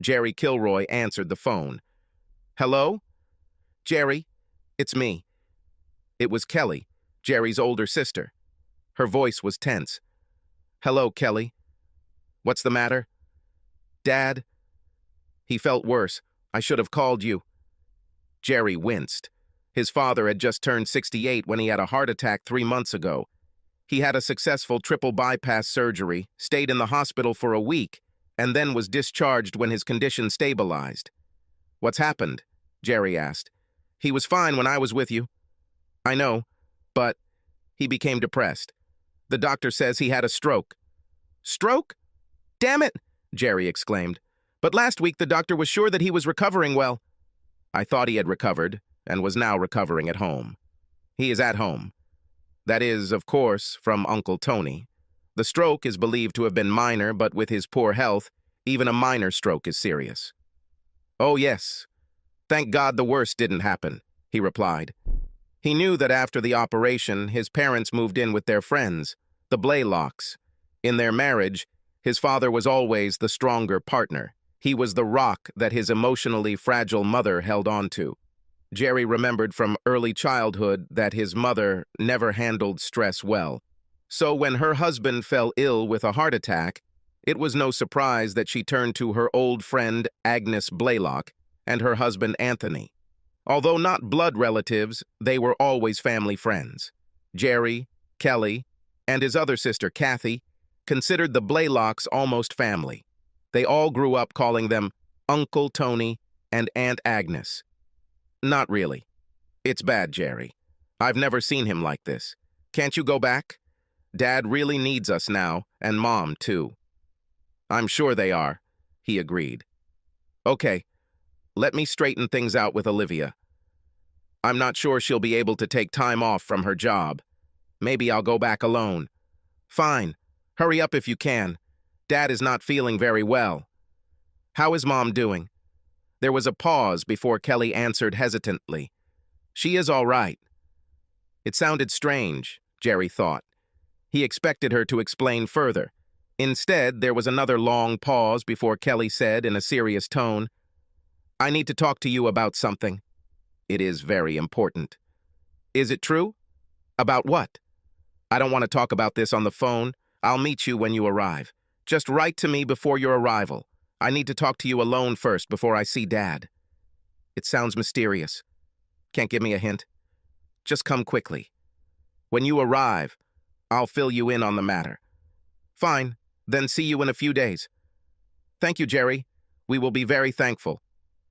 Jerry Kilroy answered the phone. "Hello? Jerry, it's me." It was Kelly, Jerry's older sister. Her voice was tense. "Hello, Kelly. What's the matter?" "Dad." He felt worse. "I should have called you." Jerry winced. His father had just turned 68 when he had a heart attack 3 months ago. He had a successful triple bypass surgery, stayed in the hospital for a week, and then was discharged when his condition stabilized. "What's happened?" Jerry asked. "He was fine when I was with you." "I know, but..." He became depressed. "The doctor says he had a stroke." "Stroke? Damn it!" Jerry exclaimed. "But last week the doctor was sure that he was recovering well." "I thought he had recovered, and was now recovering at home." "He is at home. That is, of course, from Uncle Tony. The stroke is believed to have been minor, but with his poor health, even a minor stroke is serious." "Oh, yes. Thank God the worst didn't happen," he replied. He knew that after the operation, his parents moved in with their friends, the Blaylocks. In their marriage, his father was always the stronger partner. He was the rock that his emotionally fragile mother held on to. Jerry remembered from early childhood that his mother never handled stress well. So when her husband fell ill with a heart attack, it was no surprise that she turned to her old friend Agnes Blaylock and her husband Anthony. Although not blood relatives, they were always family friends. Jerry, Kelly, and his other sister Kathy considered the Blaylocks almost family. They all grew up calling them Uncle Tony and Aunt Agnes. "Not really. It's bad, Jerry. I've never seen him like this. Can't you go back? Dad really needs us now, and Mom, too." "I'm sure they are," he agreed. "Okay, let me straighten things out with Olivia. I'm not sure she'll be able to take time off from her job. Maybe I'll go back alone." "Fine. Hurry up if you can. Dad is not feeling very well." "How is Mom doing?" There was a pause before Kelly answered hesitantly. "She is all right." It sounded strange, Jerry thought. He expected her to explain further. Instead, there was another long pause before Kelly said in a serious tone, "I need to talk to you about something. It is very important." "Is it true? About what?" "I don't want to talk about this on the phone. I'll meet you when you arrive. Just write to me before your arrival. I need to talk to you alone first before I see Dad." "It sounds mysterious. Can't give me a hint? Just come quickly. When you arrive, I'll fill you in on the matter." "Fine, then see you in a few days." "Thank you, Jerry. We will be very thankful.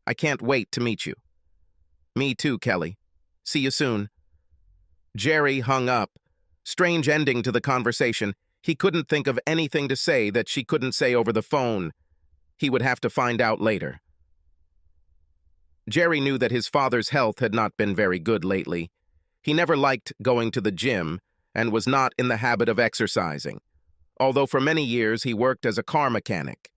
I can't wait to meet you." "Me too, Kelly. See you soon." Jerry hung up. Strange ending to the conversation. He couldn't think of anything to say that she couldn't say over the phone. He would have to find out later. Jerry knew that his father's health had not been very good lately. He never liked going to the gym and was not in the habit of exercising. Although for many years he worked as a car mechanic.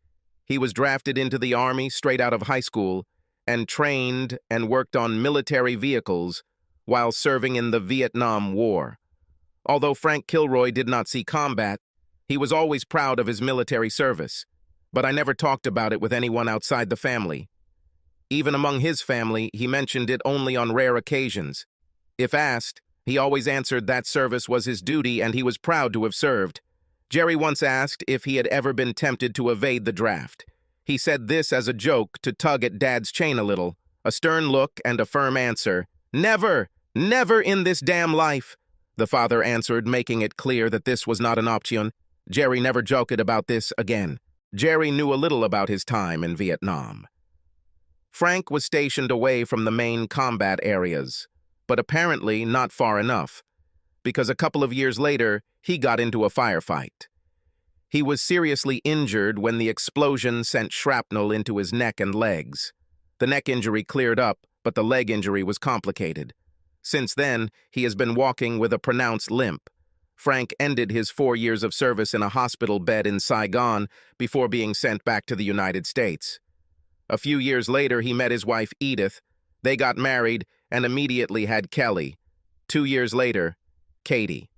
He was drafted into the Army straight out of high school and trained and worked on military vehicles while serving in the Vietnam War. Although Frank Kilroy did not see combat, he was always proud of his military service. But I never talked about it with anyone outside the family. Even among his family, he mentioned it only on rare occasions. If asked, he always answered that service was his duty and he was proud to have served. Jerry once asked if he had ever been tempted to evade the draft. He said this as a joke to tug at Dad's chain a little. A stern look and a firm answer. "Never! Never in this damn life!" The father answered, making it clear that this was not an option. Jerry never joked about this again. Jerry knew a little about his time in Vietnam. Frank was stationed away from the main combat areas, but apparently not far enough, because a couple of years later, he got into a firefight. He was seriously injured when the explosion sent shrapnel into his neck and legs. The neck injury cleared up, but the leg injury was complicated. Since then, he has been walking with a pronounced limp. Frank ended his 4 years of service in a hospital bed in Saigon before being sent back to the United States. A few years later, he met his wife, Edith. They got married and immediately had Kelly. 2 years later, Katie.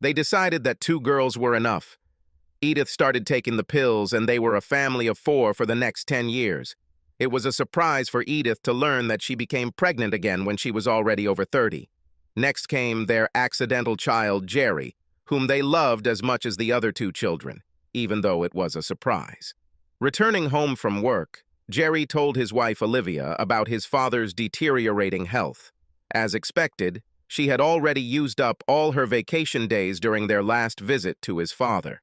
They decided that 2 girls were enough. Edith started taking the pills, and they were a family of 4 for the next 10 years. It was a surprise for Edith to learn that she became pregnant again when she was already over 30. Next came their accidental child, Jerry, whom they loved as much as the other 2 children, even though it was a surprise. Returning home from work, Jerry told his wife Olivia about his father's deteriorating health. As expected, she had already used up all her vacation days during their last visit to his father.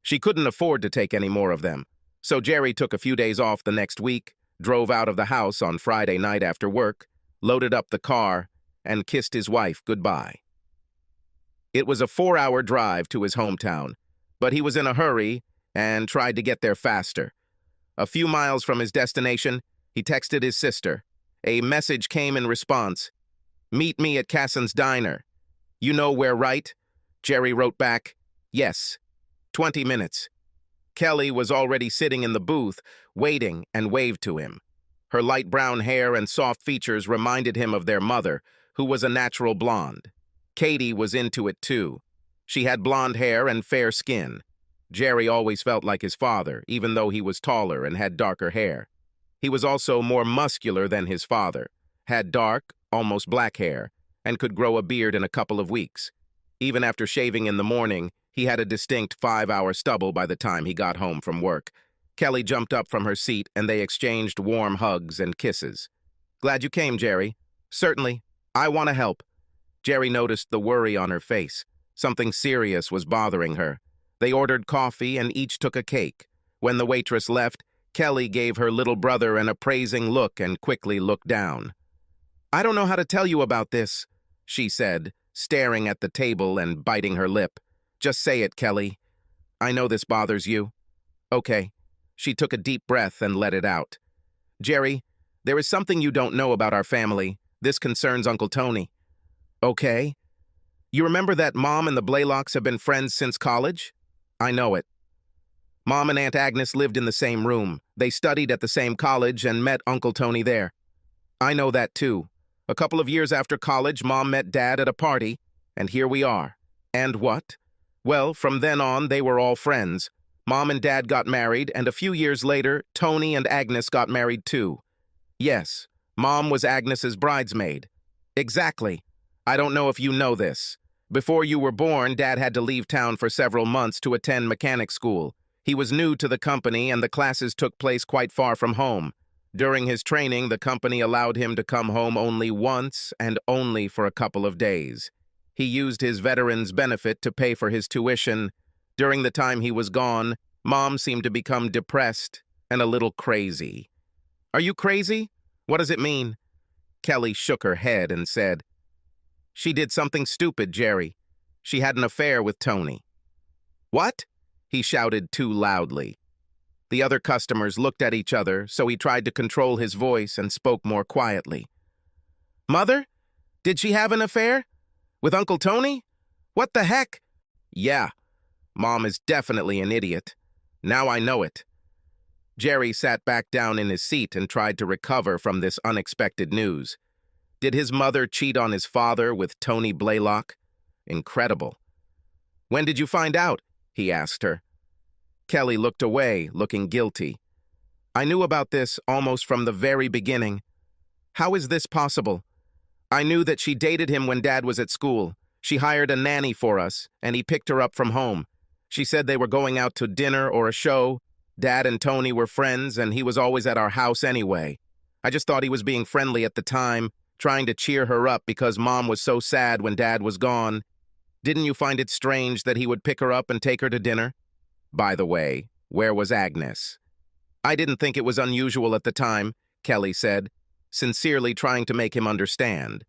She couldn't afford to take any more of them, so Jerry took a few days off the next week, drove out of the house on Friday night after work, loaded up the car, and kissed his wife goodbye. It was a 4-hour drive to his hometown, but he was in a hurry and tried to get there faster. A few miles from his destination, he texted his sister. A message came in response. "Meet me at Casson's Diner." "You know where, right?" Jerry wrote back, "Yes." 20 minutes. Kelly was already sitting in the booth, waiting, and waved to him. Her light brown hair and soft features reminded him of their mother, who was a natural blonde. Katie was into it too. She had blonde hair and fair skin. Jerry always felt like his father, even though he was taller and had darker hair. He was also more muscular than his father, had dark, almost black hair, and could grow a beard in a couple of weeks. Even after shaving in the morning, he had a distinct 5-hour stubble by the time he got home from work. Kelly jumped up from her seat and they exchanged warm hugs and kisses. "Glad you came, Jerry." "Certainly. I want to help." Jerry noticed the worry on her face. Something serious was bothering her. They ordered coffee and each took a cake. When the waitress left, Kelly gave her little brother an appraising look and quickly looked down. "I don't know how to tell you about this," she said, staring at the table and biting her lip. "Just say it, Kelly. I know this bothers you." "Okay." She took a deep breath and let it out. "Jerry, there is something you don't know about our family. This concerns Uncle Tony." "Okay." "You remember that Mom and the Blaylocks have been friends since college?" "I know it." "Mom and Aunt Agnes lived in the same room. They studied at the same college and met Uncle Tony there." "I know that too. A couple of years after college, Mom met Dad at a party, and here we are." "And what?" "Well, from then on, they were all friends. Mom and Dad got married, and a few years later, Tony and Agnes got married too." "Yes, Mom was Agnes's bridesmaid." "Exactly. I don't know if you know this. Before you were born, Dad had to leave town for several months to attend mechanic school. He was new to the company, and the classes took place quite far from home. During his training, the company allowed him to come home only once and only for a couple of days. He used his veteran's benefit to pay for his tuition. During the time he was gone, Mom seemed to become depressed and a little crazy." "Are you crazy? What does it mean?" Kelly shook her head and said, "She did something stupid, Jerry. She had an affair with Tony." "What?" he shouted too loudly. The other customers looked at each other, so he tried to control his voice and spoke more quietly. "Mother? Did she have an affair? With Uncle Tony? What the heck?" "Yeah. Mom is definitely an idiot. Now I know it." Jerry sat back down in his seat and tried to recover from this unexpected news. Did his mother cheat on his father with Tony Blaylock? Incredible. "When did you find out?" he asked her. Kelly looked away, looking guilty. "I knew about this almost from the very beginning." "How is this possible?" "I knew that she dated him when Dad was at school. She hired a nanny for us, and he picked her up from home. She said they were going out to dinner or a show. Dad and Tony were friends, and he was always at our house anyway. I just thought he was being friendly at the time, trying to cheer her up because Mom was so sad when Dad was gone. Didn't you find it strange that he would pick her up and take her to dinner? By the way, where was Agnes?" "I didn't think it was unusual at the time," Kelly said, sincerely trying to make him understand.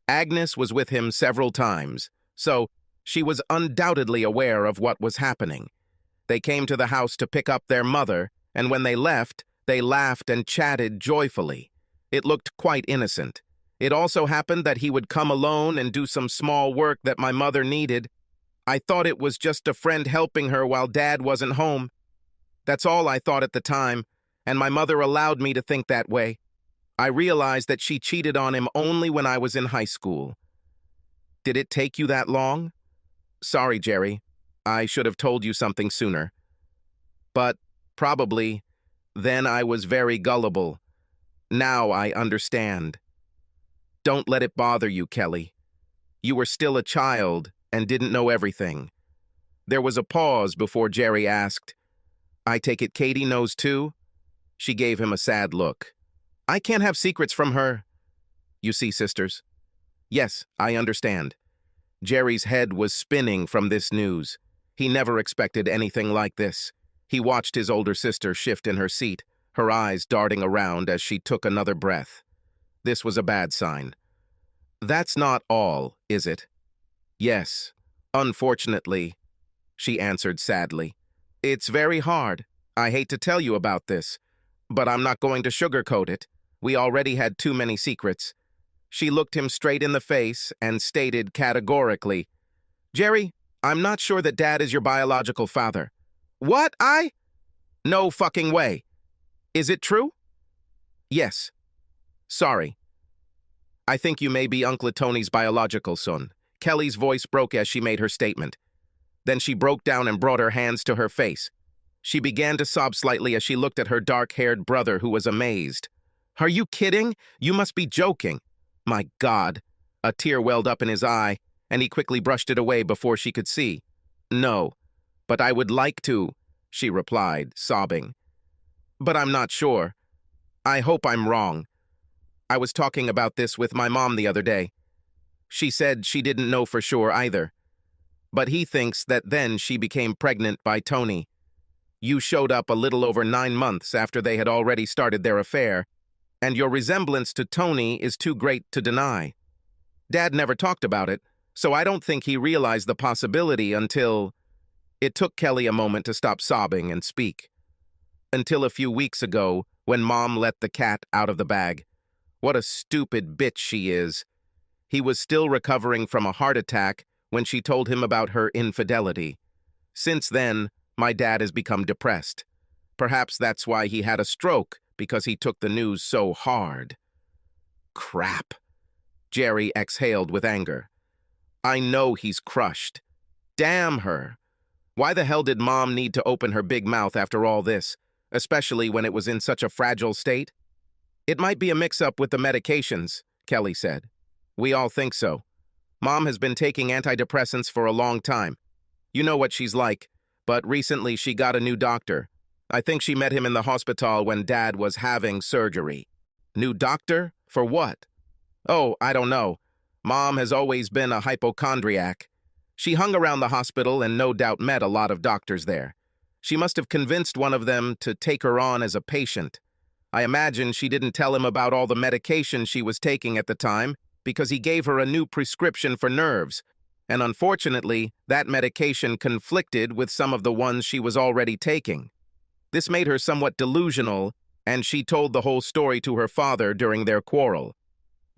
Agnes was with him several times, so she was undoubtedly aware of what was happening. They came to the house to pick up their mother, and when they left, they laughed and chatted joyfully. It looked quite innocent. It also happened that he would come alone and do some small work that my mother needed. I thought it was just a friend helping her while Dad wasn't home. That's all I thought at the time, and my mother allowed me to think that way. I realized that she cheated on him only when I was in high school." "Did it take you that long?" "Sorry, Jerry. I should have told you something sooner. But, probably, then I was very gullible. Now I understand. Don't let it bother you, Kelly. You were still a child and didn't know everything. There was a pause before Jerry asked, I take it Katie knows too? She gave him a sad look. I can't have secrets from her. You see, sisters? Yes, I understand. Jerry's head was spinning from this news. He never expected anything like this. He watched his older sister shift in her seat, her eyes darting around as she took another breath. This was a bad sign. That's not all, is it? Yes, unfortunately, she answered sadly. It's very hard. I hate to tell you about this, but I'm not going to sugarcoat it. We already had too many secrets. She looked him straight in the face and stated categorically, Jerry, I'm not sure that Dad is your biological father. What? No fucking way. Is it true? Yes. Sorry. I think you may be Uncle Tony's biological son. Kelly's voice broke as she made her statement. Then she broke down and brought her hands to her face. She began to sob slightly as she looked at her dark-haired brother, who was amazed. Are you kidding? You must be joking. My God. A tear welled up in his eye, and he quickly brushed it away before she could see. No, but I would like to, she replied, sobbing. But I'm not sure. I hope I'm wrong. I was talking about this with my mom the other day. She said she didn't know for sure either. But he thinks that then she became pregnant by Tony. You showed up a little over 9 months after they had already started their affair, and your resemblance to Tony is too great to deny. Dad never talked about it, so I don't think he realized the possibility until... It took Kelly a moment to stop sobbing and speak. Until a few weeks ago, when Mom let the cat out of the bag. What a stupid bitch she is. He was still recovering from a heart attack when she told him about her infidelity. Since then, my dad has become depressed. Perhaps that's why he had a stroke, because he took the news so hard. Crap. Jerry exhaled with anger. I know he's crushed. Damn her. Why the hell did Mom need to open her big mouth after all this, especially when it was in such a fragile state? It might be a mix-up with the medications, Kelly said. We all think so. Mom has been taking antidepressants for a long time. You know what she's like, but recently she got a new doctor. I think she met him in the hospital when Dad was having surgery. New doctor? For what? Oh, I don't know. Mom has always been a hypochondriac. She hung around the hospital and no doubt met a lot of doctors there. She must have convinced one of them to take her on as a patient. I imagine she didn't tell him about all the medication she was taking at the time because he gave her a new prescription for nerves, and unfortunately, that medication conflicted with some of the ones she was already taking. This made her somewhat delusional, and she told the whole story to her father during their quarrel.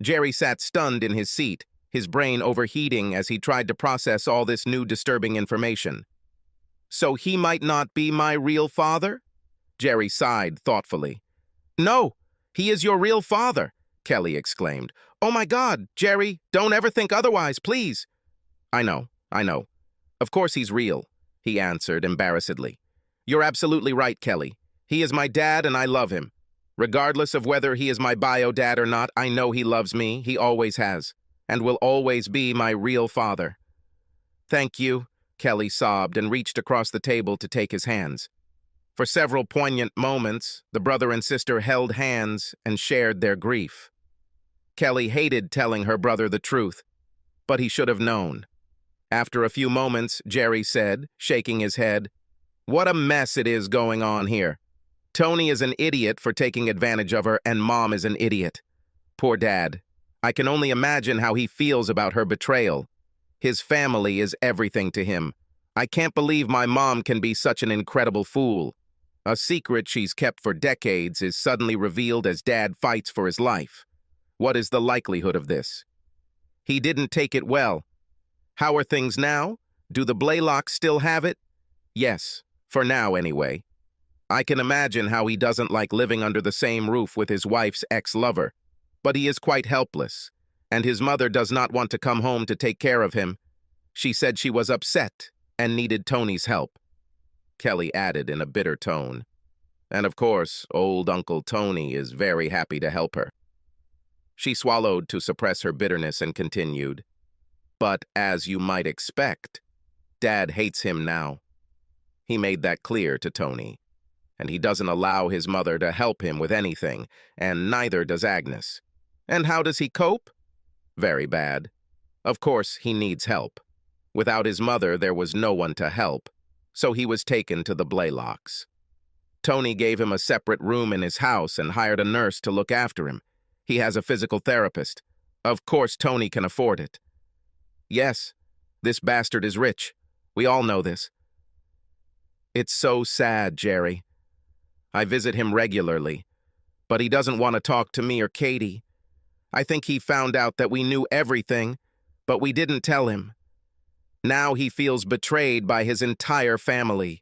Jerry sat stunned in his seat, his brain overheating as he tried to process all this new disturbing information. So he might not be my real father? Jerry sighed thoughtfully. No, he is your real father, Kelly exclaimed. Oh my God, Jerry, don't ever think otherwise, please. I know. Of course he's real, he answered embarrassedly. You're absolutely right, Kelly. He is my dad and I love him. Regardless of whether he is my bio dad or not, I know he loves me, he always has, and will always be my real father. Thank you, Kelly sobbed and reached across the table to take his hands. For several poignant moments, the brother and sister held hands and shared their grief. Kelly hated telling her brother the truth, but he should have known. After a few moments, Jerry said, shaking his head, What a mess it is going on here. Tony is an idiot for taking advantage of her, and Mom is an idiot. Poor Dad. I can only imagine how he feels about her betrayal. His family is everything to him. I can't believe my mom can be such an incredible fool. A secret she's kept for decades is suddenly revealed as Dad fights for his life. What is the likelihood of this? He didn't take it well. How are things now? Do the Blaylocks still have it? Yes, for now anyway. I can imagine how he doesn't like living under the same roof with his wife's ex-lover, but he is quite helpless, and his mother does not want to come home to take care of him. She said she was upset and needed Tony's help. Kelly added in a bitter tone. And of course, old Uncle Tony is very happy to help her. She swallowed to suppress her bitterness and continued. But as you might expect, Dad hates him now. He made that clear to Tony. And he doesn't allow his mother to help him with anything, and neither does Agnes. And how does he cope? Very bad. Of course, he needs help. Without his mother, there was no one to help, so he was taken to the Blaylocks. Tony gave him a separate room in his house and hired a nurse to look after him. He has a physical therapist. Of course, Tony can afford it. Yes, this bastard is rich. We all know this. It's so sad, Jerry. I visit him regularly, but he doesn't want to talk to me or Katie. I think he found out that we knew everything, but we didn't tell him. Now he feels betrayed by his entire family.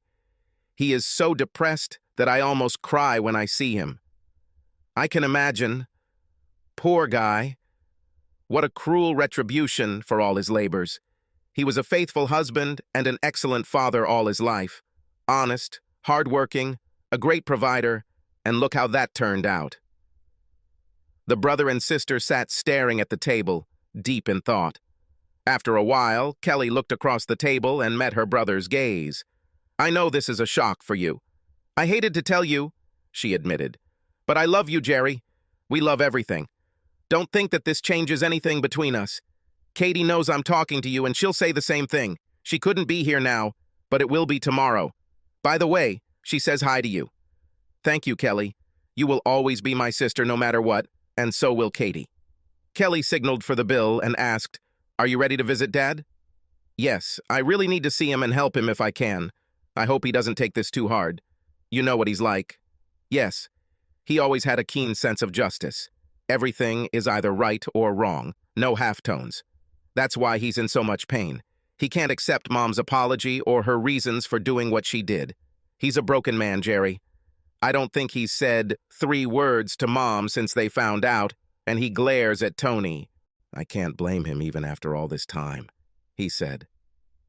He is so depressed that I almost cry when I see him. I can imagine. Poor guy. What a cruel retribution for all his labors. He was a faithful husband and an excellent father all his life. Honest, hardworking, a great provider, and look how that turned out. The brother and sister sat staring at the table, deep in thought. After a while, Kelly looked across the table and met her brother's gaze. I know this is a shock for you. I hated to tell you, she admitted. But I love you, Jerry. We love everything. Don't think that this changes anything between us. Katie knows I'm talking to you and she'll say the same thing. She couldn't be here now, but it will be tomorrow. By the way, she says hi to you. Thank you, Kelly. You will always be my sister no matter what, and so will Katie. Kelly signaled for the bill and asked, Are you ready to visit Dad? Yes, I really need to see him and help him if I can. I hope he doesn't take this too hard. You know what he's like. Yes, he always had a keen sense of justice. Everything is either right or wrong, no halftones. That's why he's in so much pain. He can't accept Mom's apology or her reasons for doing what she did. He's a broken man, Jerry. I don't think he's said 3 words to Mom since they found out, and he glares at Tony. I can't blame him even after all this time, he said.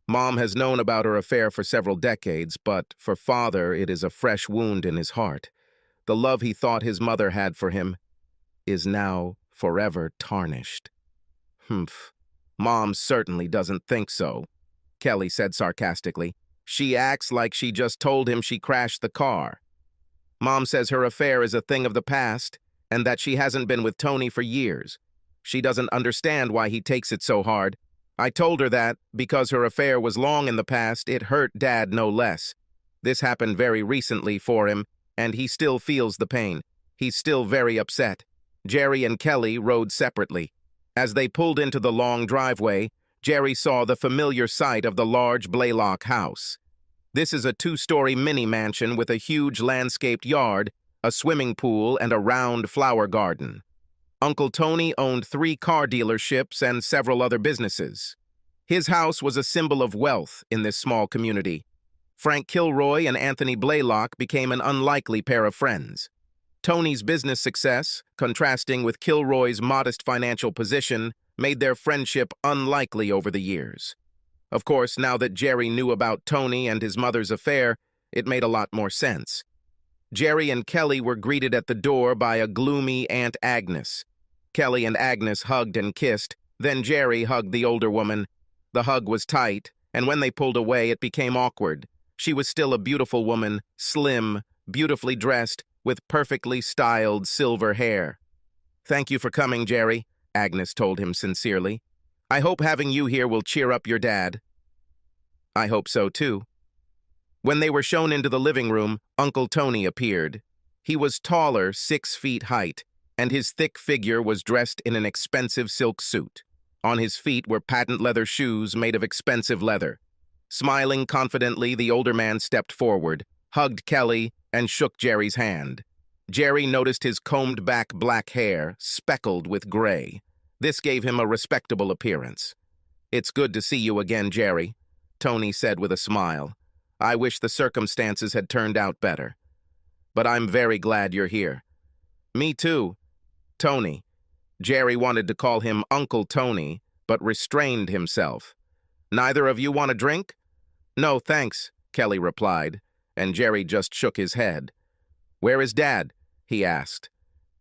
Mom has known about her affair for several decades, but for Father it is a fresh wound in his heart. The love he thought his mother had for him is now forever tarnished. Humph. Mom certainly doesn't think so, Kelly said sarcastically. She acts like she just told him she crashed the car. Mom says her affair is a thing of the past and that she hasn't been with Tony for years. She doesn't understand why he takes it so hard. I told her that, because her affair was long in the past, it hurt Dad no less. This happened very recently for him, and he still feels the pain. He's still very upset. Jerry and Kelly rode separately. As they pulled into the long driveway, Jerry saw the familiar sight of the large Blaylock house. This is a 2-story mini-mansion with a huge landscaped yard, a swimming pool, and a round flower garden. Uncle Tony owned 3 car dealerships and several other businesses. His house was a symbol of wealth in this small community. Frank Kilroy and Anthony Blaylock became an unlikely pair of friends. Tony's business success, contrasting with Kilroy's modest financial position, made their friendship unlikely over the years. Of course, now that Jerry knew about Tony and his mother's affair, it made a lot more sense. Jerry and Kelly were greeted at the door by a gloomy Aunt Agnes. Kelly and Agnes hugged and kissed, then Jerry hugged the older woman. The hug was tight, and when they pulled away, it became awkward. She was still a beautiful woman, slim, beautifully dressed, with perfectly styled silver hair. Thank you for coming, Jerry, Agnes told him sincerely. I hope having you here will cheer up your dad. I hope so, too. When they were shown into the living room, Uncle Tony appeared. He was taller, 6 feet height, and his thick figure was dressed in an expensive silk suit. On his feet were patent leather shoes made of expensive leather. Smiling confidently, the older man stepped forward, hugged Kelly, and shook Jerry's hand. Jerry noticed his combed-back black hair, speckled with gray. This gave him a respectable appearance. It's good to see you again, Jerry, Tony said with a smile. I wish the circumstances had turned out better. But I'm very glad you're here. Me too, Tony. Jerry wanted to call him Uncle Tony, but restrained himself. Neither of you want a drink? No, thanks, Kelly replied. and Jerry just shook his head. "Where is Dad?" he asked.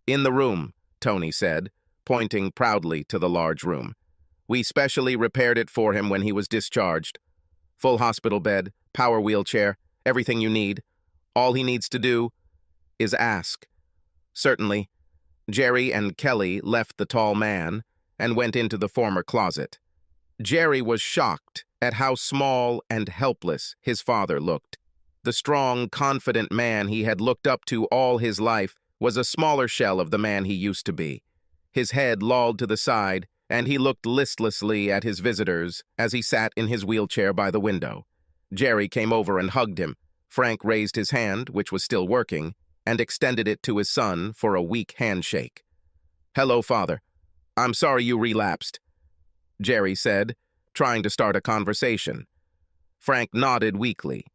"In the room," Tony said, pointing proudly to the large room. "We specially repaired it for him when he was discharged. Full hospital bed, power wheelchair, everything you need. All he needs to do is ask." "Certainly." Jerry and Kelly left the tall man and went into the former closet. Jerry was shocked at how small and helpless his father looked. The strong, confident man he had looked up to all his life was a smaller shell of the man he used to be. His head lolled to the side, and he looked listlessly at his visitors as he sat in his wheelchair by the window. Jerry came over and hugged him. Frank raised his hand, which was still working, and extended it to his son for a weak handshake. "Hello, Father. I'm sorry you relapsed," Jerry said, trying to start a conversation. Frank nodded weakly.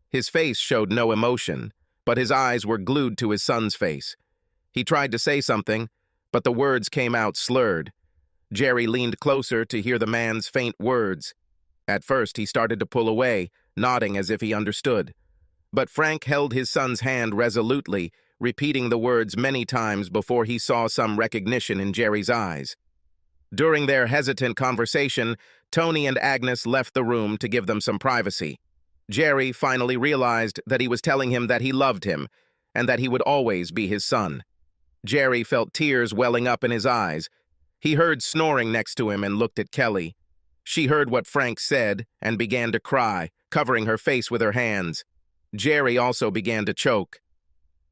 His face showed no emotion, but his eyes were glued to his son's face. He tried to say something, but the words came out slurred. Jerry leaned closer to hear the man's faint words. At first, he started to pull away, nodding as if he understood. But Frank held his son's hand resolutely, repeating the words many times before he saw some recognition in Jerry's eyes. During their hesitant conversation, Tony and Agnes left the room to give them some privacy. Jerry finally realized that he was telling him that he loved him, and that he would always be his son. Jerry felt tears welling up in his eyes. He heard snoring next to him and looked at Kelly. She heard what Frank said and began to cry, covering her face with her hands. Jerry also began to choke.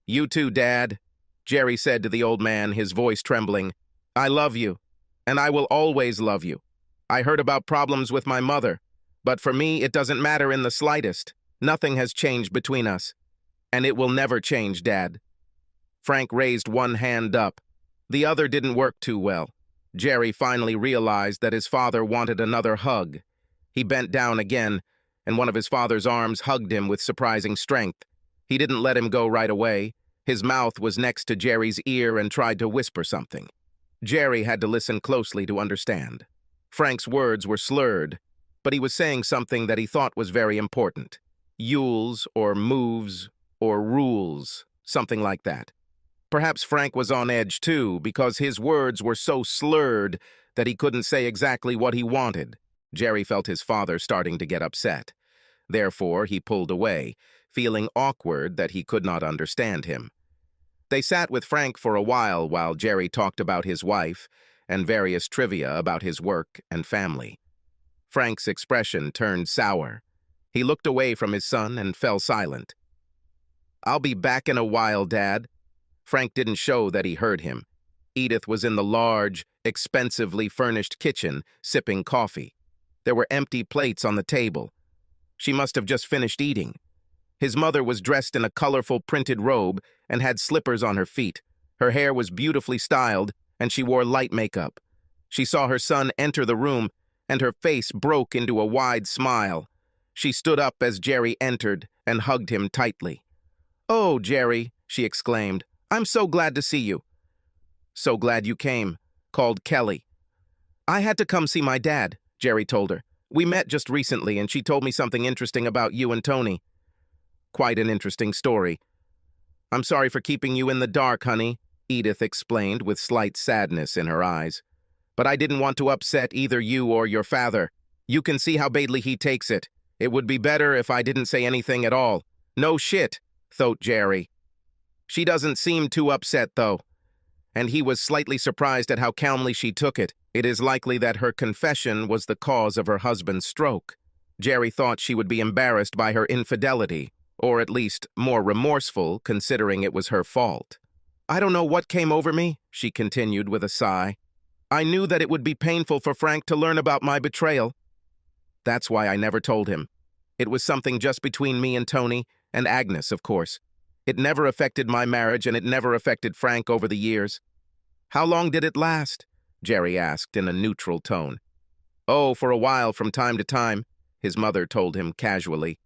"You too, Dad," Jerry said to the old man, his voice trembling. "I love you, and I will always love you. I heard about problems with my mother, but for me it doesn't matter in the slightest. Nothing has changed between us, and it will never change, Dad." Frank raised one hand up. The other didn't work too well. Jerry finally realized that his father wanted another hug. He bent down again, and one of his father's arms hugged him with surprising strength. He didn't let him go right away. His mouth was next to Jerry's ear and tried to whisper something. Jerry had to listen closely to understand. Frank's words were slurred, but he was saying something that he thought was very important. Yules or moves or rules, something like that. Perhaps Frank was on edge too, because his words were so slurred that he couldn't say exactly what he wanted. Jerry felt his father starting to get upset. Therefore, he pulled away, feeling awkward that he could not understand him. They sat with Frank for a while Jerry talked about his wife and various trivia about his work and family. Frank's expression turned sour. He looked away from his son and fell silent. "I'll be back in a while, Dad." Frank didn't show that he heard him. Edith was in the large, expensively furnished kitchen, sipping coffee. There were empty plates on the table. She must have just finished eating. His mother was dressed in a colorful printed robe and had slippers on her feet. Her hair was beautifully styled, and she wore light makeup. She saw her son enter the room, and her face broke into a wide smile. She stood up as Jerry entered and hugged him tightly. "Oh, Jerry," she exclaimed, "I'm so glad to see you." "So glad you came," called Kelly. "I had to come see my dad," Jerry told her. "We met just recently, and she told me something interesting about you and Tony." "Quite an interesting story." "I'm sorry for keeping you in the dark, honey," Edith explained with slight sadness in her eyes. "But I didn't want to upset either you or your father. You can see how badly he takes it. It would be better if I didn't say anything at all." "No shit," thought Jerry. "She doesn't seem too upset, though." And he was slightly surprised at how calmly she took it. It is likely that her confession was the cause of her husband's stroke. Jerry thought she would be embarrassed by her infidelity, or at least more remorseful, considering it was her fault. "I don't know what came over me," she continued with a sigh. "I knew that it would be painful for Frank to learn about my betrayal. That's why I never told him. It was something just between me and Tony, and Agnes, of course. It never affected my marriage, and it never affected Frank over the years." "How long did it last?" Jerry asked in a neutral tone. "Oh, for a while from time to time," his mother told him casually.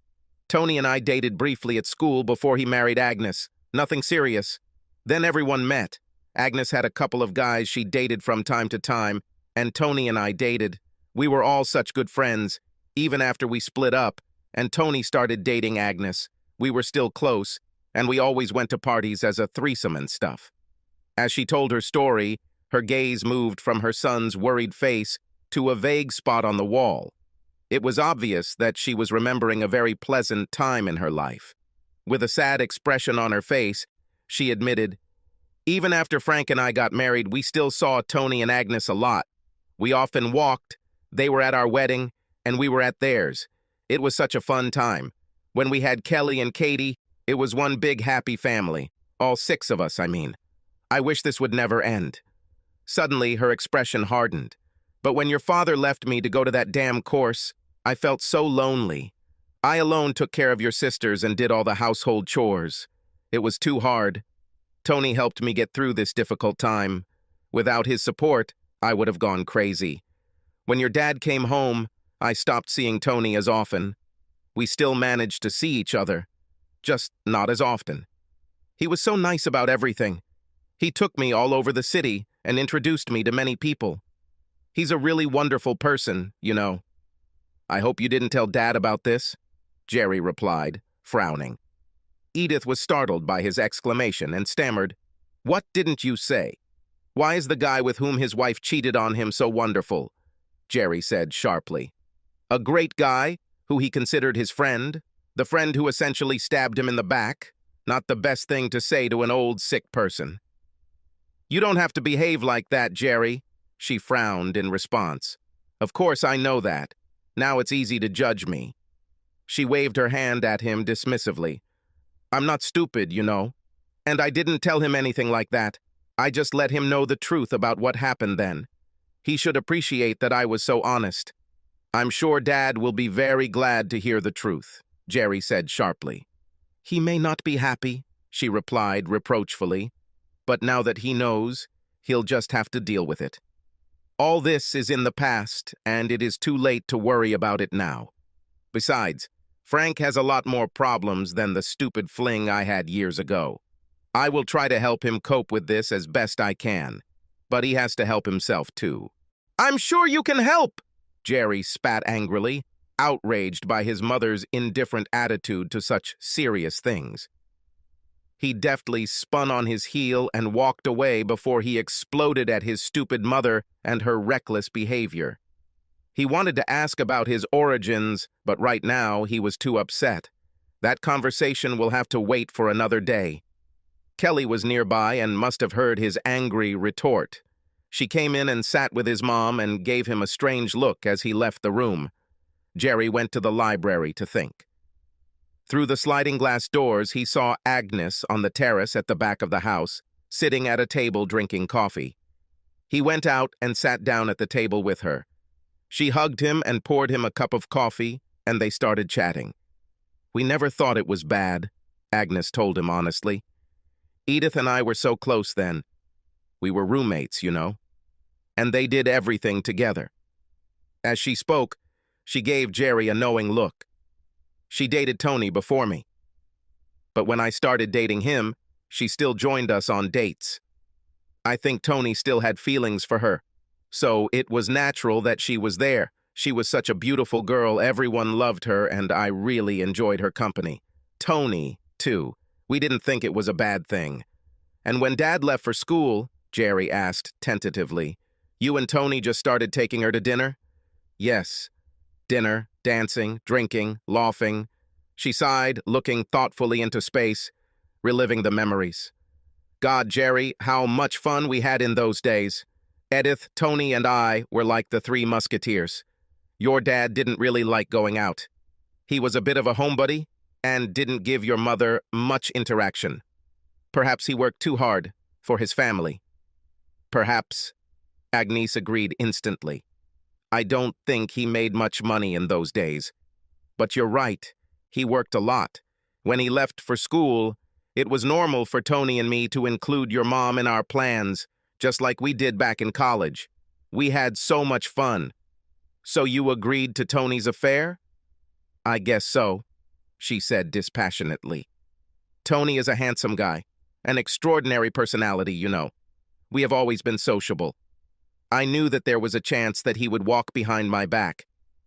"Tony and I dated briefly at school before he married Agnes. Nothing serious. Then everyone met. Agnes had a couple of guys she dated from time to time, and Tony and I dated. We were all such good friends, even after we split up, and Tony started dating Agnes. We were still close, and we always went to parties as a threesome and stuff. As she told her story, her gaze moved from her son's worried face to a vague spot on the wall. It was obvious that she was remembering a very pleasant time in her life. With a sad expression on her face, she admitted, "Even after Frank and I got married, we still saw Tony and Agnes a lot. We often walked, they were at our wedding, and we were at theirs. It was such a fun time. When we had Kelly and Katie, it was one big happy family. All 6 of us, I mean. I wish this would never end." Suddenly, her expression hardened. "But when your father left me to go to that damn course, I felt so lonely. I alone took care of your sisters and did all the household chores. It was too hard. Tony helped me get through this difficult time. Without his support, I would have gone crazy. When your dad came home, I stopped seeing Tony as often. We still managed to see each other, just not as often. He was so nice about everything. He took me all over the city and introduced me to many people. He's a really wonderful person, you know." "I hope you didn't tell Dad about this," Jerry replied, frowning. Edith was startled by his exclamation and stammered, "What didn't you say? Why is the guy with whom his wife cheated on him so wonderful?" Jerry said sharply. "A great guy who he considered his friend, the friend who essentially stabbed him in the back. Not the best thing to say to an old, sick person." "You don't have to behave like that, Jerry," she frowned in response. "Of course I know that. Now it's easy to judge me." She waved her hand at him dismissively. "I'm not stupid, you know. And I didn't tell him anything like that. I just let him know the truth about what happened then. He should appreciate that I was so honest." "I'm sure Dad will be very glad to hear the truth," Jerry said sharply. "He may not be happy," she replied reproachfully. "But now that he knows, he'll just have to deal with it. All this is in the past, and it is too late to worry about it now. Besides, Frank has a lot more problems than the stupid fling I had years ago. I will try to help him cope with this as best I can, but he has to help himself too." "I'm sure you can help!" Jerry spat angrily, outraged by his mother's indifferent attitude to such serious things. He deftly spun on his heel and walked away before he exploded at his stupid mother and her reckless behavior. He wanted to ask about his origins, but right now he was too upset. That conversation will have to wait for another day. Kelly was nearby and must have heard his angry retort. She came in and sat with his mom and gave him a strange look as he left the room. Jerry went to the library to think. Through the sliding glass doors, he saw Agnes on the terrace at the back of the house, sitting at a table drinking coffee. He went out and sat down at the table with her. She hugged him and poured him a cup of coffee, and they started chatting. "We never thought it was bad," Agnes told him honestly. "Edith and I were so close then. We were roommates, you know. And they did everything together." As she spoke, she gave Jerry a knowing look. "She dated Tony before me. But when I started dating him, she still joined us on dates. I think Tony still had feelings for her, so it was natural that she was there. She was such a beautiful girl, everyone loved her, and I really enjoyed her company. Tony, too. We didn't think it was a bad thing. And when Dad left for school," Jerry asked tentatively, "you and Tony just started taking her to dinner?" "Yes. Dinner, dancing, drinking, laughing." She sighed, looking thoughtfully into space, reliving the memories. "God, Jerry, how much fun we had in those days. Edith, Tony, and I were like the 3 musketeers. Your dad didn't really like going out. He was a bit of a homebody and didn't give your mother much interaction. Perhaps he worked too hard for his family." "Perhaps," Agnes agreed instantly. "I don't think he made much money in those days. But you're right, he worked a lot. When he left for school, it was normal for Tony and me to include your mom in our plans, just like we did back in college. We had so much fun." "So you agreed to Tony's affair?" "I guess so," she said dispassionately. "Tony is a handsome guy, an extraordinary personality, you know. We have always been sociable. I knew that there was a chance that he would walk behind my back.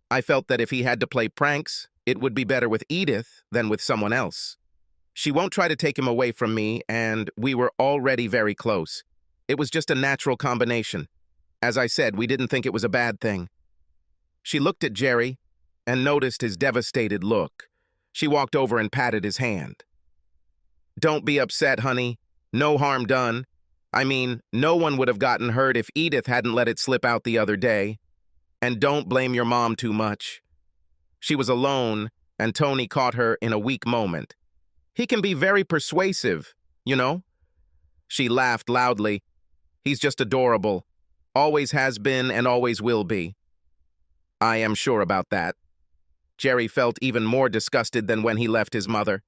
I felt that if he had to play pranks, it would be better with Edith than with someone else. She won't try to take him away from me, and we were already very close. It was just a natural combination. As I said, we didn't think it was a bad thing. She looked at Jerry and noticed his devastated look. She walked over and patted his hand. Don't be upset, honey. No harm done. I mean, no one would have gotten hurt if Edith hadn't let it slip out the other day. And don't blame your mom too much. She was alone, and Tony caught her in a weak moment. He can be very persuasive, you know? She laughed loudly. He's just adorable. Always has been and always will be. I am sure about that. Jerry felt even more disgusted than when he left his mother.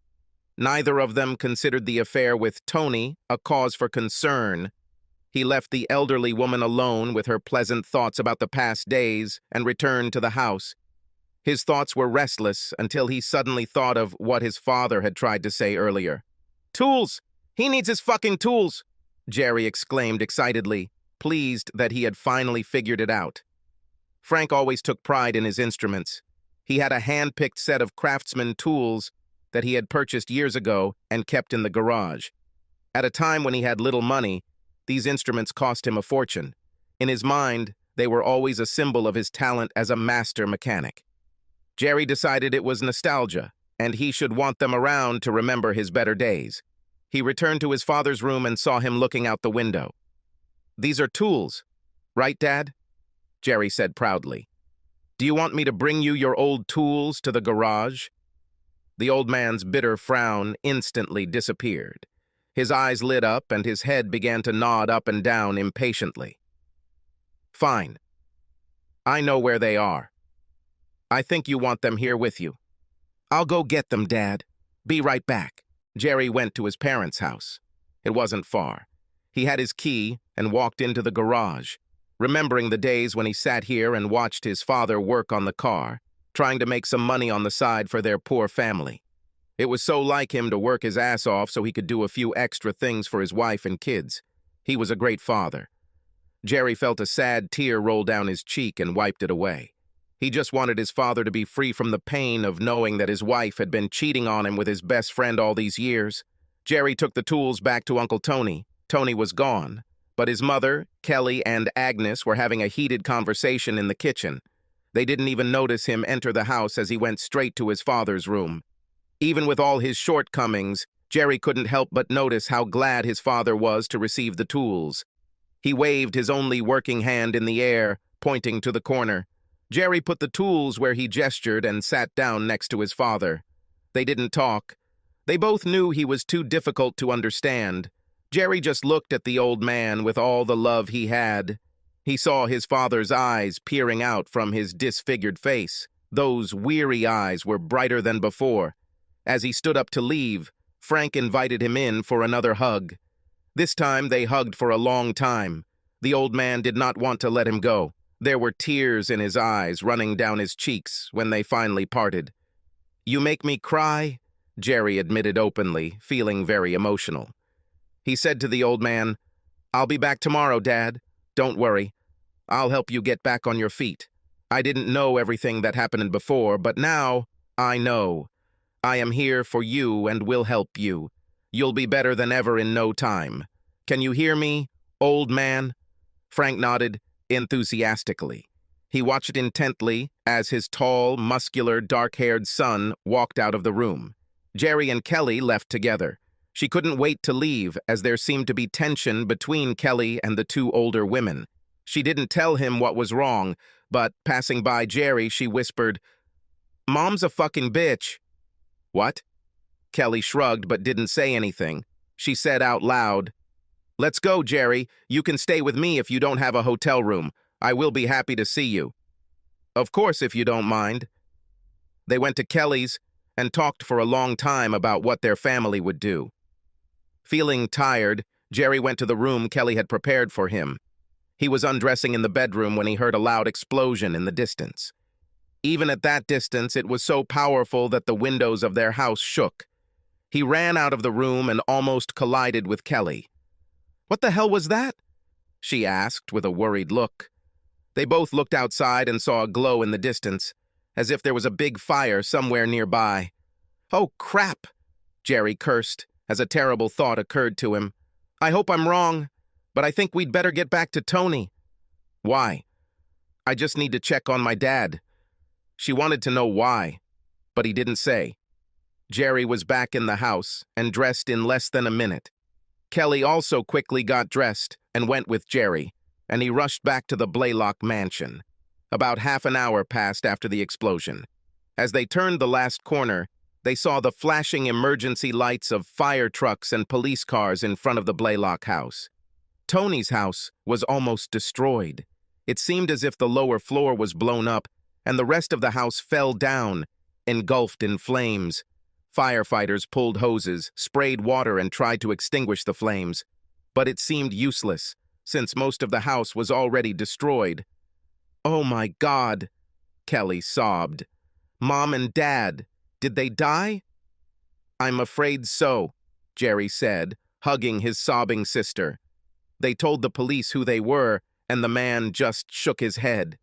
Neither of them considered the affair with Tony a cause for concern. He left the elderly woman alone with her pleasant thoughts about the past days and returned to the house. His thoughts were restless until he suddenly thought of what his father had tried to say earlier. Tools! He needs his fucking tools! Jerry exclaimed excitedly, pleased that he had finally figured it out. Frank always took pride in his instruments. He had a hand-picked set of craftsman tools that he had purchased years ago and kept in the garage. At a time when he had little money, these instruments cost him a fortune. In his mind, they were always a symbol of his talent as a master mechanic. Jerry decided it was nostalgia, and he should want them around to remember his better days. He returned to his father's room and saw him looking out the window. These are tools, right, Dad? Jerry said proudly. Do you want me to bring you your old tools to the garage? The old man's bitter frown instantly disappeared. His eyes lit up and his head began to nod up and down impatiently. Fine. I know where they are. I think you want them here with you. I'll go get them, Dad. Be right back. Jerry went to his parents' house. It wasn't far. He had his key and walked into the garage, remembering the days when he sat here and watched his father work on the car, trying to make some money on the side for their poor family. It was so like him to work his ass off so he could do a few extra things for his wife and kids. He was a great father. Jerry felt a sad tear roll down his cheek and wiped it away. He just wanted his father to be free from the pain of knowing that his wife had been cheating on him with his best friend all these years. Jerry took the tools back to Uncle Tony. Tony was gone, but his mother, Kelly, and Agnes were having a heated conversation in the kitchen. They didn't even notice him enter the house as he went straight to his father's room. Even with all his shortcomings, Jerry couldn't help but notice how glad his father was to receive the tools. He waved his only working hand in the air, pointing to the corner. Jerry put the tools where he gestured and sat down next to his father. They didn't talk. They both knew he was too difficult to understand. Jerry just looked at the old man with all the love he had. He saw his father's eyes peering out from his disfigured face. Those weary eyes were brighter than before. As he stood up to leave, Frank invited him in for another hug. This time they hugged for a long time. The old man did not want to let him go. There were tears in his eyes running down his cheeks when they finally parted. You make me cry, Jerry admitted openly, feeling very emotional. He said to the old man, I'll be back tomorrow, Dad. Don't worry. I'll help you get back on your feet. I didn't know everything that happened before, but now I know. I am here for you and will help you. You'll be better than ever in no time. Can you hear me, old man? Frank nodded enthusiastically. He watched intently as his tall, muscular, dark-haired son walked out of the room. Jerry and Kelly left together. She couldn't wait to leave as there seemed to be tension between Kelly and the two older women. She didn't tell him what was wrong, but passing by Jerry, she whispered, Mom's a fucking bitch. What? Kelly shrugged but didn't say anything. She said out loud, Let's go, Jerry. You can stay with me if you don't have a hotel room. I will be happy to see you. Of course, if you don't mind. They went to Kelly's and talked for a long time about what their family would do. Feeling tired, Jerry went to the room Kelly had prepared for him. He was undressing in the bedroom when he heard a loud explosion in the distance. Even at that distance, it was so powerful that the windows of their house shook. He ran out of the room and almost collided with Kelly. What the hell was that? She asked with a worried look. They both looked outside and saw a glow in the distance, as if there was a big fire somewhere nearby. Oh, crap! Jerry cursed as a terrible thought occurred to him. I hope I'm wrong, but I think we'd better get back to Toni. Why? I just need to check on my dad. She wanted to know why, but he didn't say. Jerry was back in the house and dressed in less than a minute. Kelly also quickly got dressed and went with Jerry, and he rushed back to the Blaylock mansion. About half an hour passed after the explosion. As they turned the last corner, they saw the flashing emergency lights of fire trucks and police cars in front of the Blaylock house. Toni's house was almost destroyed. It seemed as if the lower floor was blown up, and the rest of the house fell down, engulfed in flames. Firefighters pulled hoses, sprayed water, and tried to extinguish the flames. But it seemed useless, since most of the house was already destroyed. Oh my God, Kelly sobbed. Mom and Dad, did they die? I'm afraid so, Jerry said, hugging his sobbing sister. They told the police who they were, and the man just shook his head.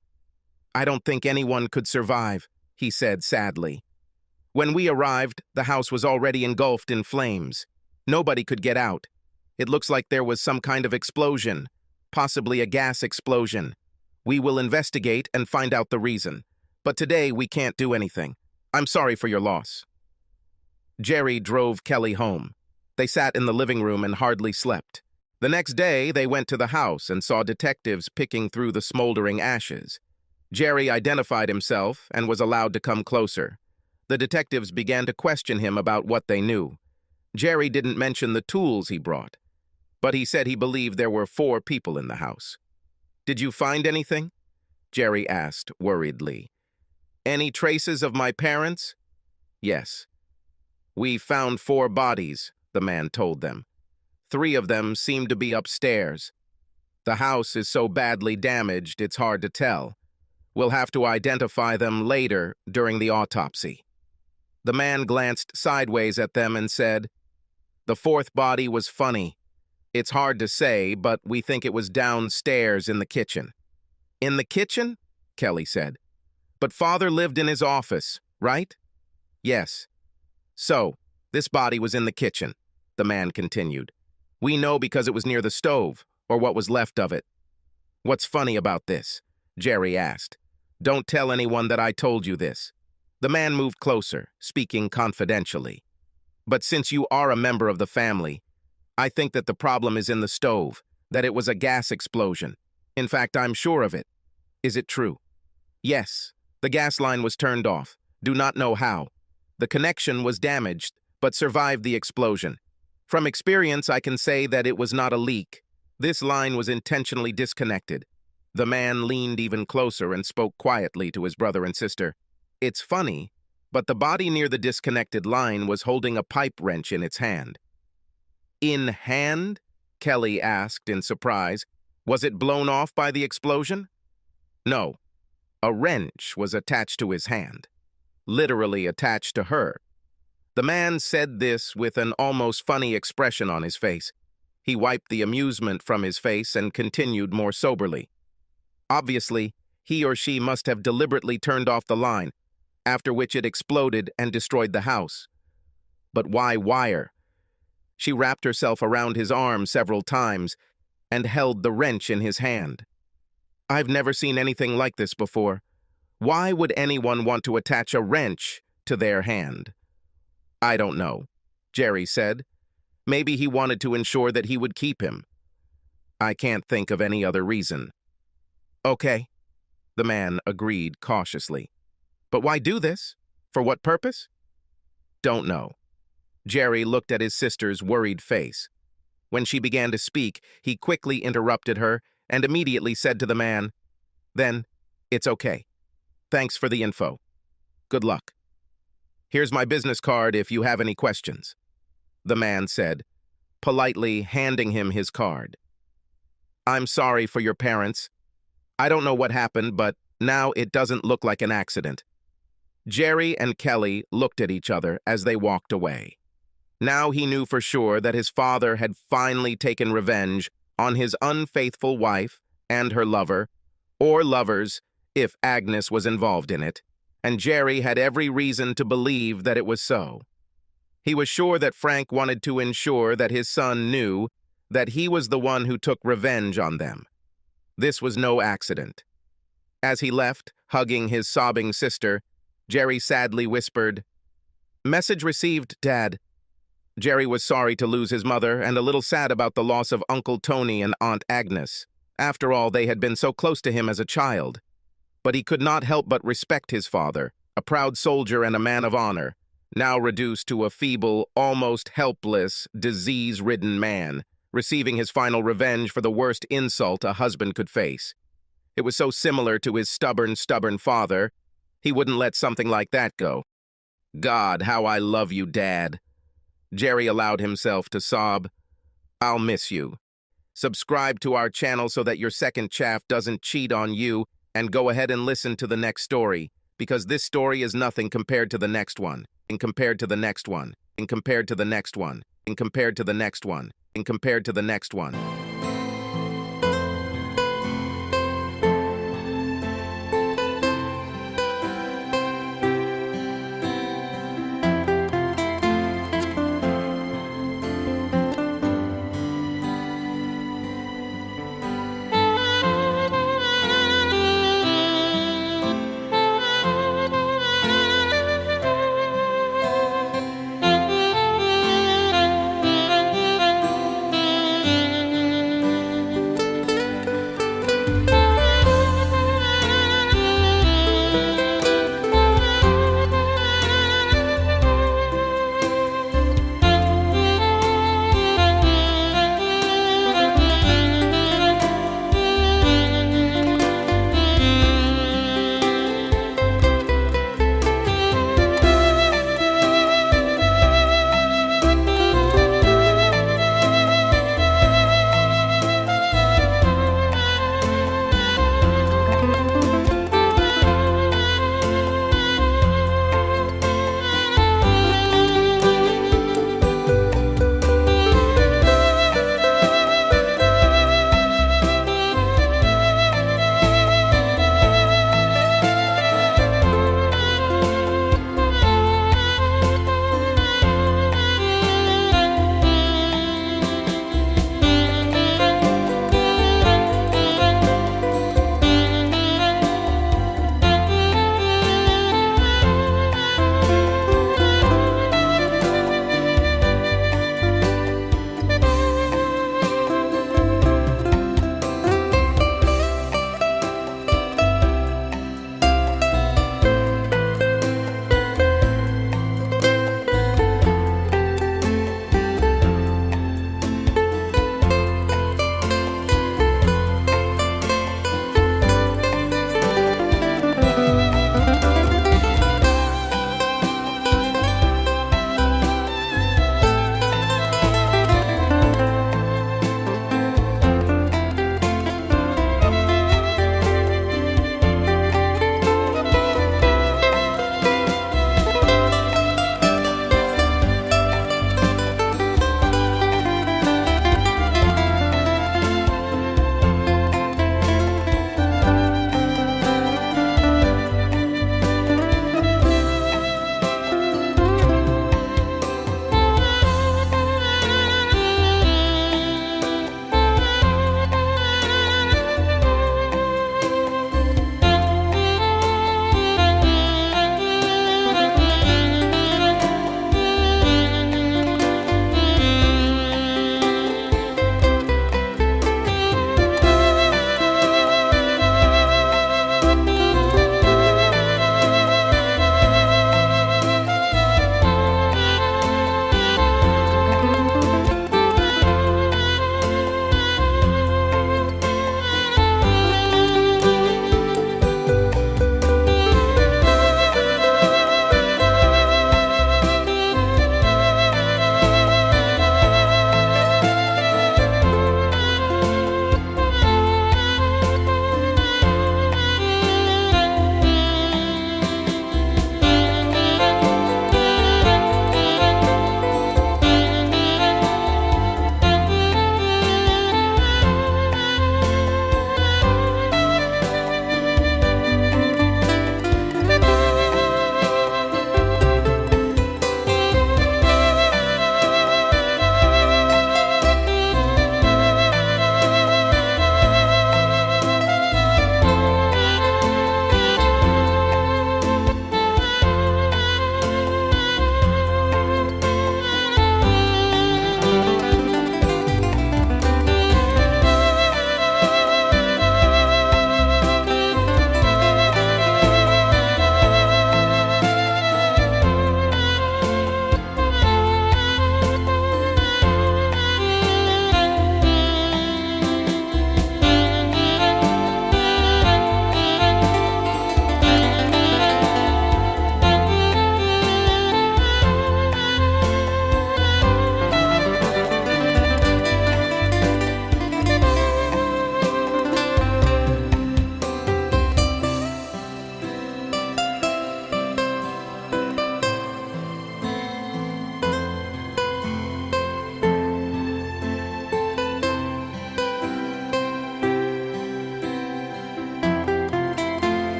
I don't think anyone could survive, he said sadly. When we arrived, the house was already engulfed in flames. Nobody could get out. It looks like there was some kind of explosion, possibly a gas explosion. We will investigate and find out the reason. But today we can't do anything. I'm sorry for your loss. Jerry drove Kelly home. They sat in the living room and hardly slept. The next day, they went to the house and saw detectives picking through the smoldering ashes. Jerry identified himself and was allowed to come closer. The detectives began to question him about what they knew. Jerry didn't mention the tools he brought, but he said he believed there were 4 people in the house. Did you find anything? Jerry asked worriedly. Any traces of my parents? Yes. We found 4 bodies, the man told them. 3 of them seem to be upstairs. The house is so badly damaged it's hard to tell. We'll have to identify them later during the autopsy. The man glanced sideways at them and said, The 4th body was funny. It's hard to say, but we think it was downstairs in the kitchen. In the kitchen? Kelly said. But Father lived in his office, right? Yes. So, this body was in the kitchen, the man continued. We know because it was near the stove, or what was left of it. What's funny about this? Jerry asked. Don't tell anyone that I told you this. The man moved closer, speaking confidentially. But since you are a member of the family, I think that the problem is in the stove, that it was a gas explosion. In fact, I'm sure of it. Is it true? Yes. The gas line was turned off. Do not know how. The connection was damaged, but survived the explosion. From experience, I can say that it was not a leak. This line was intentionally disconnected. The man leaned even closer and spoke quietly to his brother and sister. It's funny, but the body near the disconnected line was holding a pipe wrench in its hand. In hand? Kelly asked in surprise. Was it blown off by the explosion? No. A wrench was attached to his hand. Literally attached to her. The man said this with an almost funny expression on his face. He wiped the amusement from his face and continued more soberly. Obviously, he or she must have deliberately turned off the line, after which it exploded and destroyed the house. But why wire? She wrapped herself around his arm several times and held the wrench in his hand. I've never seen anything like this before. Why would anyone want to attach a wrench to their hand? I don't know, Jerry said. Maybe he wanted to ensure that he would keep him. I can't think of any other reason. Okay, the man agreed cautiously. But why do this? For what purpose? Don't know. Jerry looked at his sister's worried face. When she began to speak, he quickly interrupted her and immediately said to the man, Then, it's okay. Thanks for the info. Good luck. Here's my business card if you have any questions, the man said, politely handing him his card. I'm sorry for your parents. I don't know what happened, but now it doesn't look like an accident. Jerry and Kelly looked at each other as they walked away. Now he knew for sure that his father had finally taken revenge on his unfaithful wife and her lover, or lovers if Agnes was involved in it, and Jerry had every reason to believe that it was so. He was sure that Frank wanted to ensure that his son knew that he was the one who took revenge on them. This was no accident. As he left, hugging his sobbing sister, Jerry sadly whispered, "Message received, Dad." Jerry was sorry to lose his mother and a little sad about the loss of Uncle Tony and Aunt Agnes. After all, they had been so close to him as a child. But he could not help but respect his father, a proud soldier and a man of honor, now reduced to a feeble, almost helpless, disease-ridden man, receiving his final revenge for the worst insult a husband could face. It was so similar to his stubborn father, he wouldn't let something like that go. "God, how I love you, Dad." Jerry allowed himself to sob. "I'll miss you." Subscribe to our channel so that your second chaff doesn't cheat on you, and go ahead and listen to the next story, because this story is nothing compared to the next one, and compared to the next one, and compared to the next one, and compared to the next one, and compared to the next one.